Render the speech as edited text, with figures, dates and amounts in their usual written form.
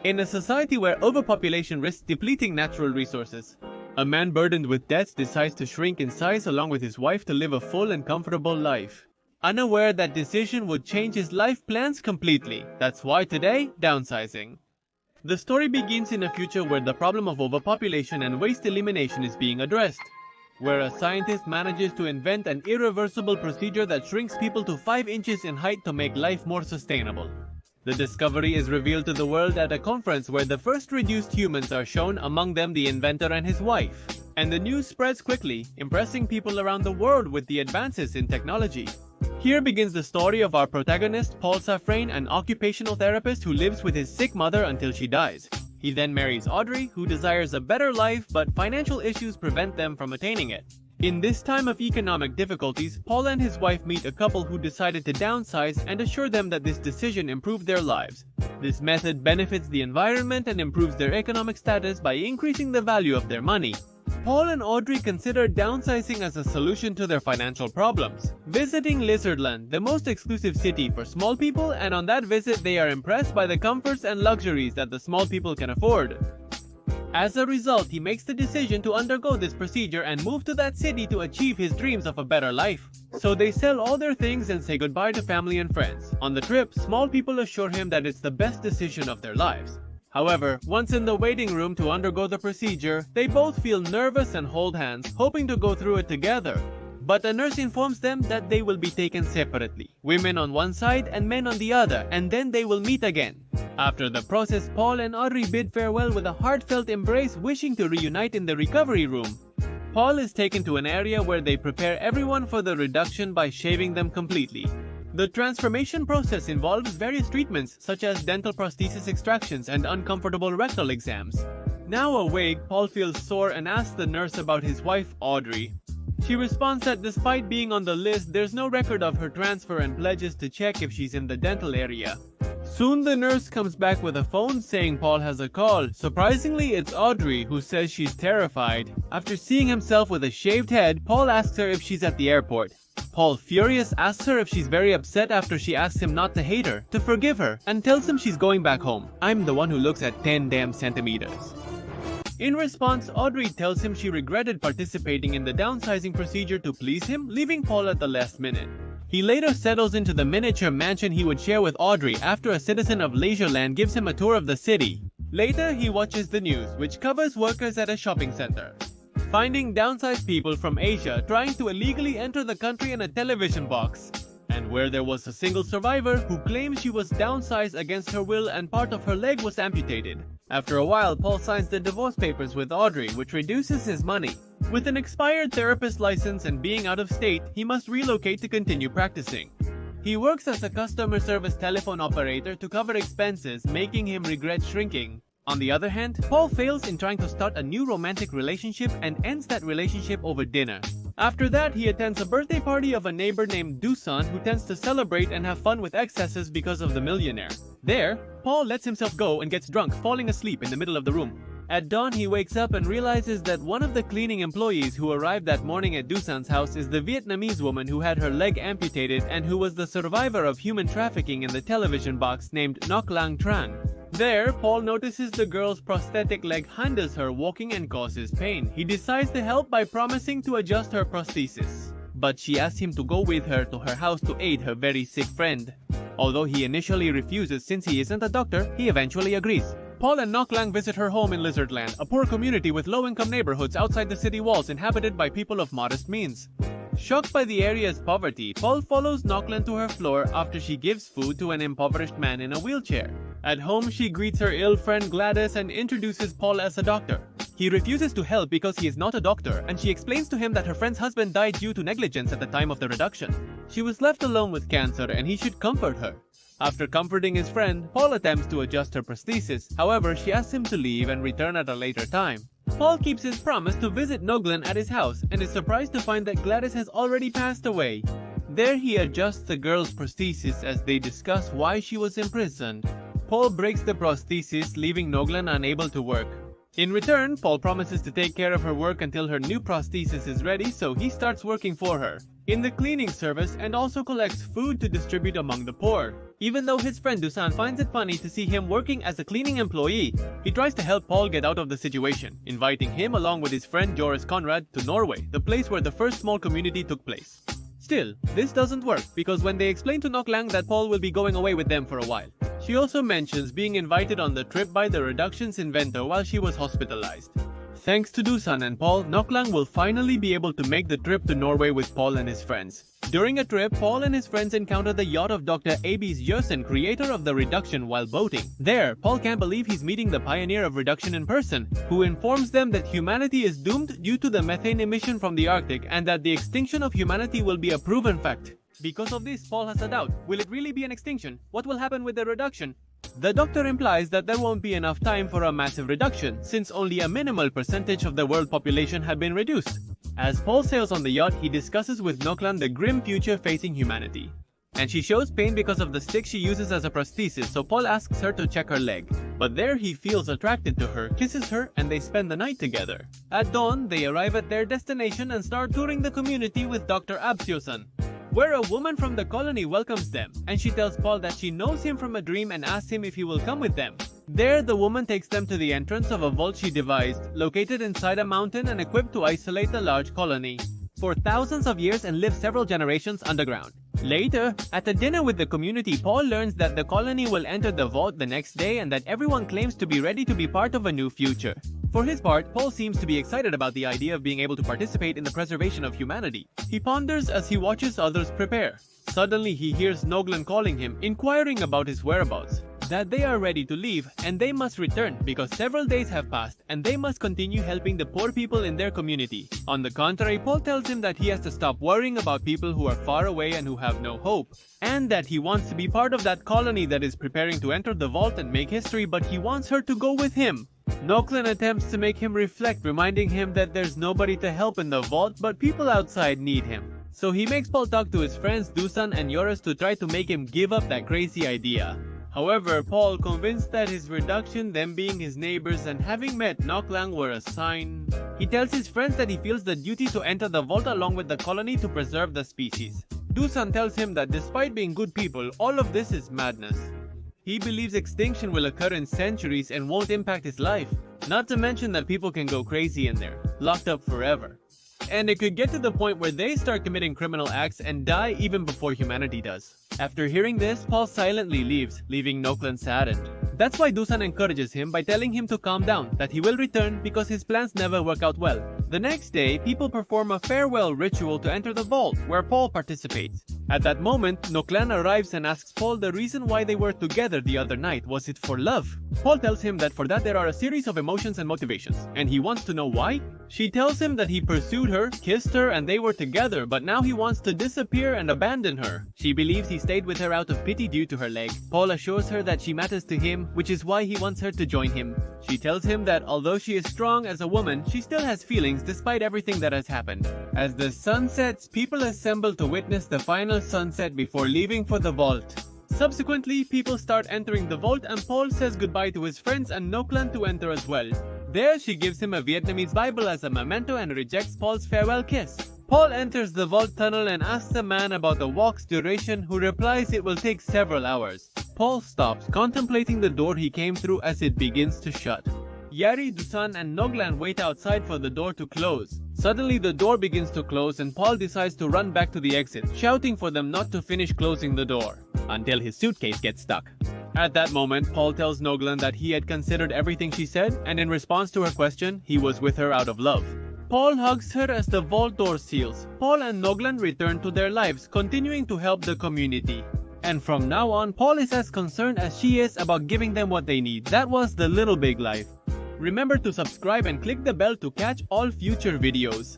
In a society where overpopulation risks depleting natural resources, a man burdened with debts decides to shrink in size along with his wife to live a full and comfortable life. Unaware that decision would change his life plans completely. That's why today, downsizing. The story begins in a future where the problem of overpopulation and waste elimination is being addressed, where a scientist manages to invent an irreversible procedure that shrinks people to 5 inches in height to make life more sustainable. The discovery is revealed to the world at a conference where the first reduced humans are shown, among them the inventor and his wife. And the news spreads quickly, impressing people around the world with the advances in technology. Here begins the story of our protagonist, Paul Safrane, an occupational therapist who lives with his sick mother until she dies. He then marries Audrey, who desires a better life, but financial issues prevent them from attaining it. In this time of economic difficulties, Paul and his wife meet a couple who decided to downsize and assure them that this decision improved their lives. This method benefits the environment and improves their economic status by increasing the value of their money. Paul and Audrey considered downsizing as a solution to their financial problems, visiting Lizardland, the most exclusive city for small people, and on that visit they are impressed by the comforts and luxuries that the small people can afford. As a result, he makes the decision to undergo this procedure and move to that city to achieve his dreams of a better life. So they sell all their things and say goodbye to family and friends. On the trip, small people assure him that it's the best decision of their lives. However, once in the waiting room to undergo the procedure, they both feel nervous and hold hands, hoping to go through it together. But a nurse informs them that they will be taken separately, women on one side and men on the other, and then they will meet again. After the process, Paul and Audrey bid farewell with a heartfelt embrace, wishing to reunite in the recovery room. Paul is taken to an area where they prepare everyone for the reduction by shaving them completely. The transformation process involves various treatments such as dental prosthesis extractions and uncomfortable rectal exams. Now awake, Paul feels sore and asks the nurse about his wife, Audrey. She responds that despite being on the list, there's no record of her transfer and pledges to check if she's in the dental area. Soon the nurse comes back with a phone saying Paul has a call. Surprisingly, it's Audrey, who says she's terrified. After seeing himself with a shaved head, Paul asks her if she's at the airport. Paul, furious, asks her if she's very upset after she asks him not to hate her, to forgive her, and tells him she's going back home. I'm the one who looks at 10 damn centimeters. In response, Audrey tells him she regretted participating in the downsizing procedure to please him, leaving Paul at the last minute. He later settles into the miniature mansion he would share with Audrey after a citizen of Leisureland gives him a tour of the city. Later, he watches the news, which covers workers at a shopping center finding downsized people from Asia trying to illegally enter the country in a television box, and where there was a single survivor who claims she was downsized against her will and part of her leg was amputated. After a while, Paul signs the divorce papers with Audrey, which reduces his money. With an expired therapist license and being out of state, he must relocate to continue practicing. He works as a customer service telephone operator to cover expenses, making him regret shrinking. On the other hand, Paul fails in trying to start a new romantic relationship and ends that relationship over dinner. After that, he attends a birthday party of a neighbor named Dusan who tends to celebrate and have fun with excesses because of the millionaire. There, Paul lets himself go and gets drunk, falling asleep in the middle of the room. At dawn, he wakes up and realizes that one of the cleaning employees who arrived that morning at Dusan's house is the Vietnamese woman who had her leg amputated and who was the survivor of human trafficking in the television box named Ngoc Lang Trang. There, Paul notices the girl's prosthetic leg hinders her walking and causes pain. He decides to help by promising to adjust her prosthesis, but she asks him to go with her to her house to aid her very sick friend. Although he initially refuses since he isn't a doctor, he eventually agrees. Paul and Ngoc Lang visit her home in Lizardland, a poor community with low-income neighborhoods outside the city walls inhabited by people of modest means. Shocked by the area's poverty, Paul follows Ngoc Lang to her floor after she gives food to an impoverished man in a wheelchair. At home, she greets her ill friend Gladys and introduces Paul as a doctor. He refuses to help because he is not a doctor, and she explains to him that her friend's husband died due to negligence at the time of the reduction. She was left alone with cancer and he should comfort her. After comforting his friend, Paul attempts to adjust her prosthesis. However, she asks him to leave and return at a later time. Paul keeps his promise to visit Ngoc Lang at his house and is surprised to find that Gladys has already passed away. There he adjusts the girl's prosthesis as they discuss why she was imprisoned. Paul breaks the prosthesis, leaving Ngoc Lang unable to work. In return, Paul promises to take care of her work until her new prosthesis is ready, so he starts working for her. in the cleaning service and also collects food to distribute among the poor. Even though his friend Dusan finds it funny to see him working as a cleaning employee, he tries to help Paul get out of the situation, inviting him along with his friend Joris Conrad to Norway, the place where the first small community took place. Still, this doesn't work because when they explain to Noklang that Paul will be going away with them for a while, she also mentions being invited on the trip by the reductions inventor while she was hospitalized. Thanks to Dusan and Paul, Noklang will finally be able to make the trip to Norway with Paul and his friends. During a trip, Paul and his friends encounter the yacht of Dr. Abis Yersen, creator of the reduction, while boating. There, Paul can't believe he's meeting the pioneer of reduction in person, who informs them that humanity is doomed due to the methane emission from the Arctic and that the extinction of humanity will be a proven fact. Because of this, Paul has a doubt. Will it really be an extinction? What will happen with the reduction? The doctor implies that there won't be enough time for a massive reduction, since only a minimal percentage of the world population had been reduced. As Paul sails on the yacht, he discusses with Noklan the grim future facing humanity. And she shows pain because of the stick she uses as a prosthesis, so Paul asks her to check her leg. But there he feels attracted to her, kisses her, and they spend the night together. At dawn, they arrive at their destination and start touring the community with Dr. Absiosan, where a woman from the colony welcomes them, and she tells Paul that she knows him from a dream and asks him if he will come with them. There, the woman takes them to the entrance of a vault she devised, located inside a mountain and equipped to isolate the large colony for thousands of years and live several generations underground. Later, at a dinner with the community, Paul learns that the colony will enter the vault the next day and that everyone claims to be ready to be part of a new future. For his part, Paul seems to be excited about the idea of being able to participate in the preservation of humanity. He ponders as he watches others prepare. Suddenly, he hears Noglan calling him, inquiring about his whereabouts, that they are ready to leave and they must return because several days have passed and they must continue helping the poor people in their community. On the contrary, Paul tells him that he has to stop worrying about people who are far away and who have no hope, and that he wants to be part of that colony that is preparing to enter the vault and make history, but he wants her to go with him. Noklan attempts to make him reflect, reminding him that there's nobody to help in the vault, but people outside need him. So he makes Paul talk to his friends Dusan and Joris to try to make him give up that crazy idea. However, Paul, convinced that his reduction, them being his neighbors and having met Noklang were a sign, he tells his friends that he feels the duty to enter the vault along with the colony to preserve the species. Dusan tells him that despite being good people, all of this is madness. He believes extinction will occur in centuries and won't impact his life. Not to mention that people can go crazy in there, locked up forever. And it could get to the point where they start committing criminal acts and die even before humanity does. After hearing this, Paul silently leaves, leaving Noklan saddened. That's why Dusan encourages him by telling him to calm down, that he will return because his plans never work out well. The next day, people perform a farewell ritual to enter the vault, where Paul participates. At that moment, Noklan arrives and asks Paul the reason why they were together the other night. Was it for love? Paul tells him that for that there are a series of emotions and motivations, and he wants to know why. She tells him that he pursued her, kissed her, and they were together, but now he wants to disappear and abandon her. She believes he stayed with her out of pity due to her leg. Paul assures her that she matters to him, which is why he wants her to join him. She tells him that although she is strong as a woman, she still has feelings despite everything that has happened. As the sun sets, people assemble to witness the final sunset before leaving for the vault. Subsequently, people start entering the vault and Paul says goodbye to his friends and Noklan to enter as well. There, she gives him a Vietnamese Bible as a memento and rejects Paul's farewell kiss. Paul enters the vault tunnel and asks the man about the walk's duration, who replies it will take several hours. Paul stops, contemplating the door he came through as it begins to shut. Yari, Dusan, and Noglan wait outside for the door to close. Suddenly, the door begins to close and Paul decides to run back to the exit, shouting for them not to finish closing the door, until his suitcase gets stuck. At that moment, Paul tells Noglan that he had considered everything she said, and in response to her question, he was with her out of love. Paul hugs her as the vault door seals. Paul and Noglan return to their lives, continuing to help the community. And from now on, Paul is as concerned as she is about giving them what they need. That was the Little Big Life. Remember to subscribe and click the bell to catch all future videos.